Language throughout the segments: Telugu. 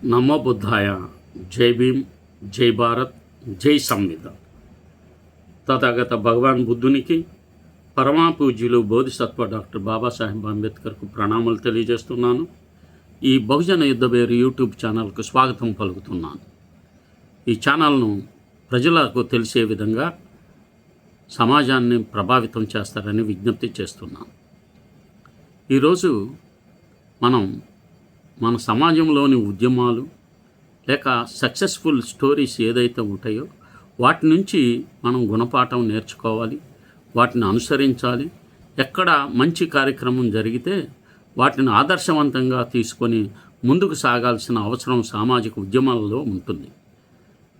నమో బుద్ధాయ. జై భీమ్, జై భారత్, జై సంవిధాన్. తథాగత భగవాన్ బుద్ధునికి, పరమాపూజ్యులు బోధిసత్వ డాక్టర్ బాబాసాహెబ్ అంబేద్కర్కు ప్రణామాలు తెలియజేస్తున్నాను. ఈ బహుజన యుద్ధబేరు యూట్యూబ్ ఛానల్కు స్వాగతం పలుకుతున్నాను. ఈ ఛానల్ను ప్రజలకు తెలిసే విధంగా సమాజాన్ని ప్రభావితం చేస్తారని విజ్ఞప్తి చేస్తున్నాను. ఈరోజు మనం మన సమాజంలోని ఉద్యమాలు లేక సక్సెస్ఫుల్ స్టోరీస్ ఏదైతే ఉంటాయో వాటి నుంచి మనం గుణపాఠం నేర్చుకోవాలి, వాటిని అనుసరించాలి. ఎక్కడ మంచి కార్యక్రమం జరిగితే వాటిని ఆదర్శవంతంగా తీసుకొని ముందుకు సాగాల్సిన అవసరం సామాజిక ఉద్యమాలలో ఉంటుంది.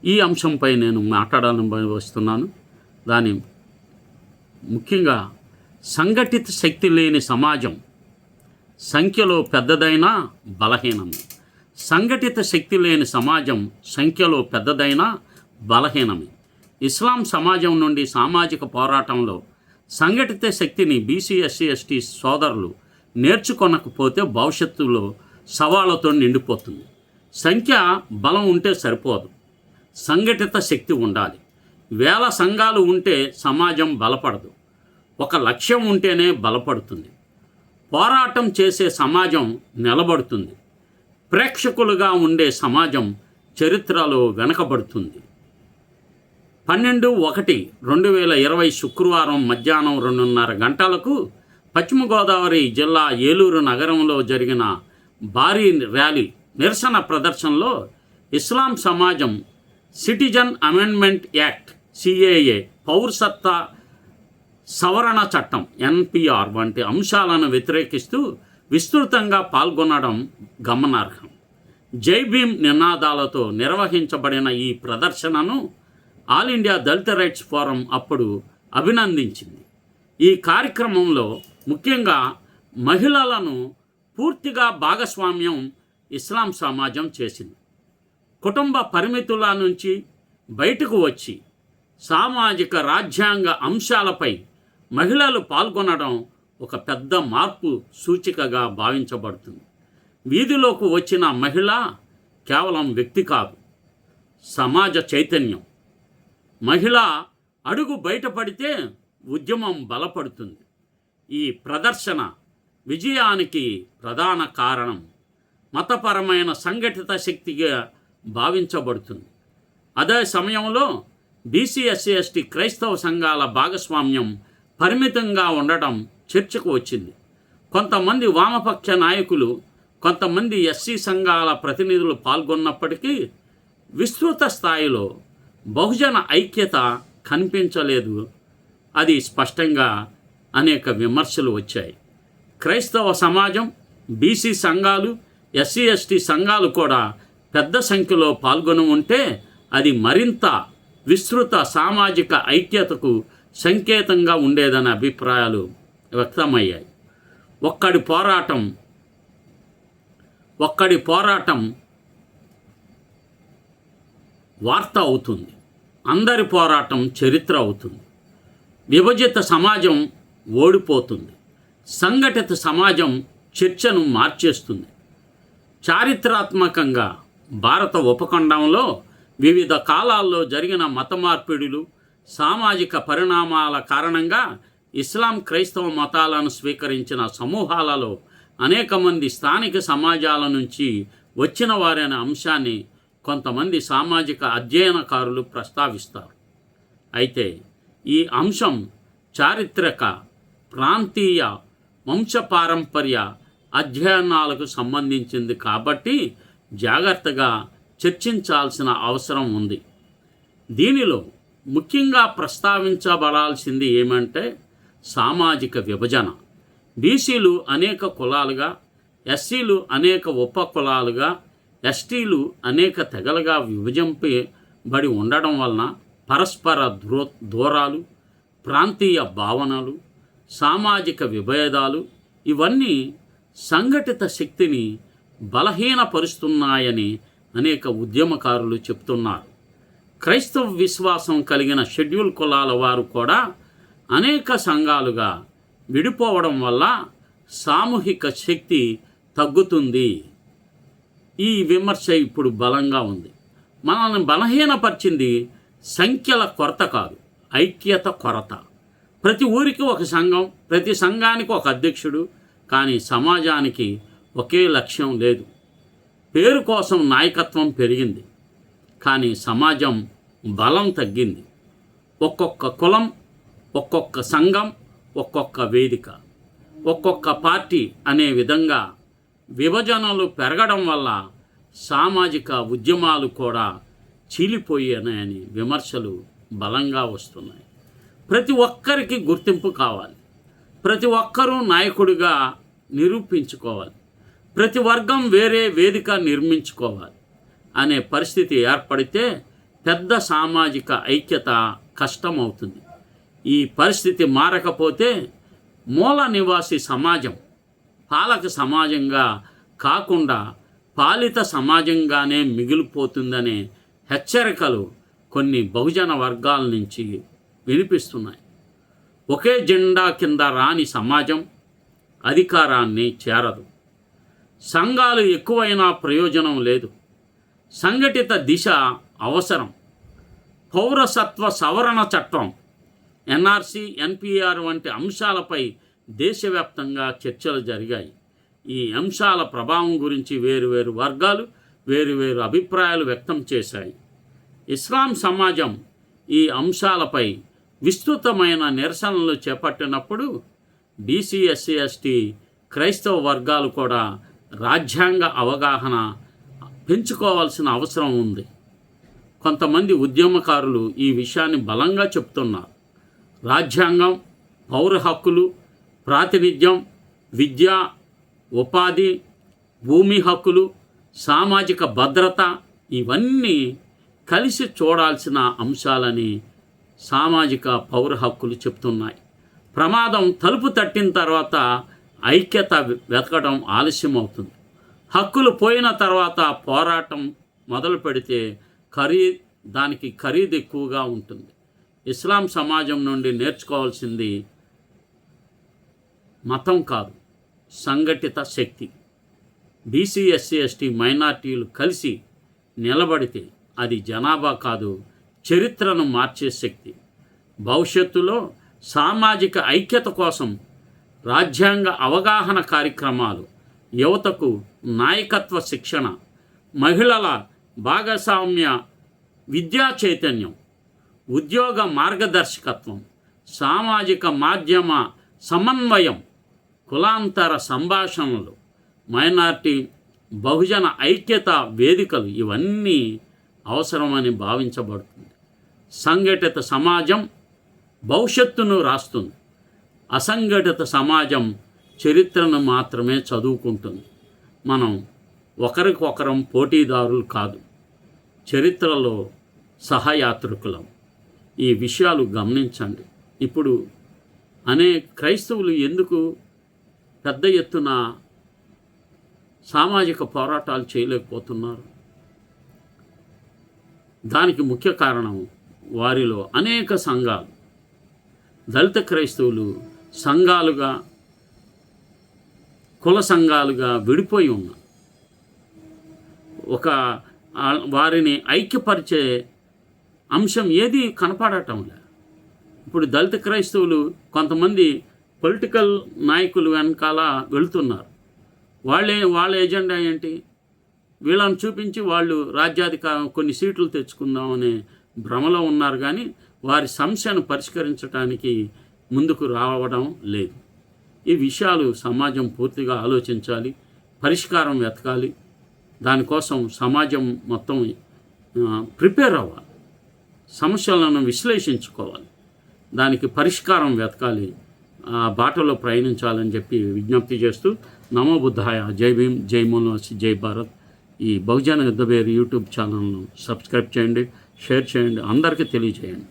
ఈ అంశంపై నేను మాట్లాడాలని వస్తున్నాను. దాని ముఖ్యంగా సంఘటిత శక్తి లేని సమాజం సంఖ్యలో పెద్దదైనా బలహీనమే. సంఘటిత శక్తి లేని సమాజం సంఖ్యలో పెద్దదైనా బలహీనమే. ఇస్లాం సమాజం నుండి సామాజిక పోరాటంలో సంఘటిత శక్తిని బీసీ, ఎస్సీ, ఎస్టీ సోదరులు నేర్చుకొనకపోతే భవిష్యత్తులో సవాళ్లతో నిండిపోతుంది. సంఖ్య బలం ఉంటే సరిపోదు, సంఘటిత శక్తి ఉండాలి. వేల సంఘాలు ఉంటే సమాజం బలపడదు, ఒక లక్ష్యం ఉంటేనే బలపడుతుంది. పోరాటం చేసే సమాజం నిలబడుతుంది. ప్రేక్షకులుగా ఉండే సమాజం చరిత్రలో వెనకబడుతుంది. 12/1/2020 శుక్రవారం మధ్యాహ్నం 2:30 గంటలకు పశ్చిమ గోదావరి జిల్లా ఏలూరు నగరంలో జరిగిన భారీ ర్యాలీ నిరసన ప్రదర్శనలో ఇస్లాం సమాజం సిటిజన్ అమెండ్మెంట్ యాక్ట్ సిఏఏ, పౌరసత్వ సవరణ చట్టం ఎన్పిఆర్ వంటి అంశాలను వ్యతిరేకిస్తూ విస్తృతంగా పాల్గొనడం గమనార్హం. జై భీమ్ నినాదాలతో నిర్వహించబడిన ఈ ప్రదర్శనను ఆల్ ఇండియా దళిత రైట్స్ ఫోరం అప్పుడు అభినందించింది. ఈ కార్యక్రమంలో ముఖ్యంగా మహిళలను పూర్తిగా భాగస్వామ్యం ఇస్లాం సమాజం చేసింది. కుటుంబ పరిమితుల నుంచి బయటకు వచ్చి సామాజిక రాజ్యాంగ అంశాలపై మహిళలు పాల్గొనడం ఒక పెద్ద మార్పు సూచికగా భావించబడుతుంది. వీధిలోకి వచ్చిన మహిళ కేవలం వ్యక్తి కాదు, సమాజ చైతన్యం. మహిళ అడుగు బయటపడితే ఉద్యమం బలపడుతుంది. ఈ ప్రదర్శన విజయానికి ప్రధాన కారణం మతపరమైన సంఘటిత శక్తిగా భావించబడుతుంది. అదే సమయంలో బీసీ, ఎస్సీ, ఎస్టీ క్రైస్తవ సంఘాల భాగస్వామ్యం పరిమితంగా ఉండడం చర్చకు వచ్చింది. కొంతమంది వామపక్ష నాయకులు, కొంతమంది ఎస్సీ సంఘాల ప్రతినిధులు పాల్గొన్నప్పటికీ విస్తృత స్థాయిలో బహుజన ఐక్యత కనిపించలేదు. అది స్పష్టంగా అనేక విమర్శలు వచ్చాయి. క్రైస్తవ సమాజం, బీసీ సంఘాలు, ఎస్సీ, ఎస్టీ సంఘాలు కూడా పెద్ద సంఖ్యలో పాల్గొని ఉంటే అది మరింత విస్తృత సామాజిక ఐక్యతకు సంకేతంగా ఉండేదనే అభిప్రాయాలు వ్యక్తమయ్యాయి. ఒక్కడి పోరాటం వార్త అవుతుంది, అందరి పోరాటం చరిత్ర అవుతుంది. విభజిత సమాజం ఓడిపోతుంది, సంఘటిత సమాజం చర్చను మార్చేస్తుంది. చారిత్రాత్మకంగా భారత ఉపఖండంలో వివిధ కాలాల్లో జరిగిన మత మార్పిడులు, సామాజిక పరిణామాల కారణంగా ఇస్లాం, క్రైస్తవ మతాలను స్వీకరించిన సమూహాలలో అనేక మంది స్థానిక సమాజాల నుంచి వచ్చిన వారనే అంశాన్ని కొంతమంది సామాజిక అధ్యయనకారులు ప్రస్తావిస్తారు. అయితే ఈ అంశం చారిత్రక, ప్రాంతీయ, వంశపారంపర్య అధ్యయనాలకు సంబంధించింది కాబట్టి జాగ్రత్తగా చర్చించాల్సిన అవసరం ఉంది. దీనిలో ముఖ్యంగా ప్రస్తావించబడాల్సింది ఏమంటే సామాజిక విభజన. బీసీలు అనేక కులాలుగా, ఎస్సీలు అనేక ఉప కులాలుగా, ఎస్టీలు అనేక తెగలుగా విభజింపబడి ఉండడం వలన పరస్పర దూరాలు, ప్రాంతీయ భావనలు, సామాజిక విభేదాలు ఇవన్నీ సంఘటిత శక్తిని బలహీనపరుస్తున్నాయని అనేక ఉద్యమకారులు చెప్తున్నారు. క్రైస్తవ విశ్వాసం కలిగిన షెడ్యూల్ కులాల వారు కూడా అనేక సంఘాలుగా విడిపోవడం వల్ల సామూహిక శక్తి తగ్గుతుంది. ఈ విమర్శ ఇప్పుడు బలంగా ఉంది. మనల్ని బలహీనపరిచింది సంఖ్యల కొరత కాదు, ఐక్యత కొరత. ప్రతి ఊరికి ఒక సంఘం, ప్రతి సంఘానికి ఒక అధ్యక్షుడు, కానీ సమాజానికి ఒకే లక్ష్యం లేదు. పేరు కోసం నాయకత్వం పెరిగింది, కానీ సమాజం బలం తగ్గింది. ఒక్కొక్క కులం, ఒక్కొక్క సంఘం, ఒక్కొక్క వేదిక, ఒక్కొక్క పార్టీ అనే విధంగా విభజనలు పెరగడం వల్ల సామాజిక ఉద్యమాలు కూడా చీలిపోయాయని విమర్శలు బలంగా వస్తున్నాయి. ప్రతి ఒక్కరికి గుర్తింపు కావాలి, ప్రతి ఒక్కరూ నాయకుడిగా నిరూపించుకోవాలి, ప్రతి వర్గం వేరే వేదిక నిర్మించుకోవాలి అనే పరిస్థితి ఏర్పడితే పెద్ద సామాజిక ఐక్యత కష్టమవుతుంది. ఈ పరిస్థితి మారకపోతే మూల నివాసి సమాజం పాలక సమాజంగా కాకుండా పాలిత సమాజంగానే మిగిలిపోతుందనే హెచ్చరికలు కొన్ని బహుజన వర్గాల నుంచి వినిపిస్తున్నాయి. ఒకే జెండా కింద రాని సమాజం అధికారాన్ని చేరదు. సంఘాలు ఎక్కువైనా ప్రయోజనం లేదు. సంఘటిత దిశ అవసరం. పౌరసత్వ సవరణ చట్టం, ఎన్ఆర్సీ, ఎన్పిఆర్ వంటి అంశాలపై దేశవ్యాప్తంగా చర్చలు జరిగాయి. ఈ అంశాల ప్రభావం గురించి వేరువేరు వర్గాలు వేరువేరు అభిప్రాయాలు వ్యక్తం చేశాయి. ఇస్లాం సమాజం ఈ అంశాలపై విస్తృతమైన నిరసనలు చేపట్టినప్పుడు బీసీ, ఎస్సీ, ఎస్టీ, క్రైస్తవ వర్గాలు కూడా రాజ్యాంగ అవగాహన పెంచుకోవాల్సిన అవసరం ఉంది. కొంతమంది ఉద్యమకారులు ఈ విషయాన్ని బలంగా చెప్తున్నారు. రాజ్యాంగం, పౌర హక్కులు, ప్రాతినిధ్యం, విద్య, ఉపాధి, భూమి హక్కులు, సామాజిక భద్రత ఇవన్నీ కలిసి చూడాల్సిన అంశాలని సామాజిక పౌర హక్కులు చెప్తున్నాయి. ప్రమాదం తలుపు తట్టిన తర్వాత ఐక్యత వెతకడం ఆలస్యం అవుతుంది. హక్కులు పోయిన తర్వాత పోరాటం మొదలు పెడితే దానికి ఖరీదు ఎక్కువగా ఉంటుంది. ఇస్లాం సమాజం నుండి నేర్చుకోవాల్సింది మతం కాదు, సంఘటిత శక్తి. బీసీ, ఎస్సీ, ఎస్టీ, మైనార్టీలు కలిసి నిలబడితే అది జనాభా కాదు, చరిత్రను మార్చే శక్తి. భవిష్యత్తులో సామాజిక ఐక్యత కోసం రాజ్యాంగ అవగాహన కార్యక్రమాలు, యువతకు నాయకత్వ శిక్షణ, మహిళల భాగస్వామ్య విద్యా చైతన్యం, ఉద్యోగ మార్గదర్శకత్వం, సామాజిక మాధ్యమ సమన్వయం, కులాంతర సంభాషణలు, మైనార్టీ బహుజన ఐక్యత వేదికలు ఇవన్నీ అవసరమని భావించబడుతుంది. సంఘటిత సమాజం భవిష్యత్తును రాస్తుంది. అసంఘటిత సమాజం చరిత్రను మాత్రమే చదువుకుంటుంది. మనం ఒకరికొకరం పోటీదారులు కాదు, చరిత్రలో సహయాత్రికులం. ఈ విషయాలు గమనించండి. ఇప్పుడు క్రైస్తవులు ఎందుకు పెద్ద ఎత్తున సామాజిక పోరాటాలు చేయలేకపోతున్నారు? దానికి ముఖ్య కారణం వారిలో అనేక సంఘాలు, దళిత క్రైస్తవులు సంఘాలుగా, కుల సంఘాలుగా విడిపోయి ఉన్నారు. వారిని ఐక్యపరిచే అంశం ఏది కనపడటం లేదు. ఇప్పుడు దళిత క్రైస్తవులు కొంతమంది పొలిటికల్ నాయకులు వెనకాల వెళుతున్నారు. వాళ్ళ ఎజెండా ఏంటి? వీళ్ళని చూపించి వాళ్ళు రాజ్యాధికారం, కొన్ని సీట్లు తెచ్చుకుందామనే భ్రమలో ఉన్నారు, కానీ వారి సమస్యను పరిష్కరించడానికి ముందుకు రావడం లేదు. ఈ విషయాలు సమాజం పూర్తిగా ఆలోచించాలి, పరిష్కారం వెతకాలి. దానికోసం సమాజం మొత్తం ప్రిపేర్ అవ్వాలి, సమస్యలను విశ్లేషించుకోవాలి, దానికి పరిష్కారం వెతకాలి, ఆ బాటలో ప్రయాణించాలని చెప్పి విజ్ఞప్తి చేస్తూ నమో బుద్ధాయ, జై భీమ్, జై మోనోసి, జై భారత్. ఈ బహుజన యుద్ధ వేరు యూట్యూబ్ ఛానల్ను సబ్స్క్రైబ్ చేయండి, షేర్ చేయండి, అందరికీ తెలియజేయండి.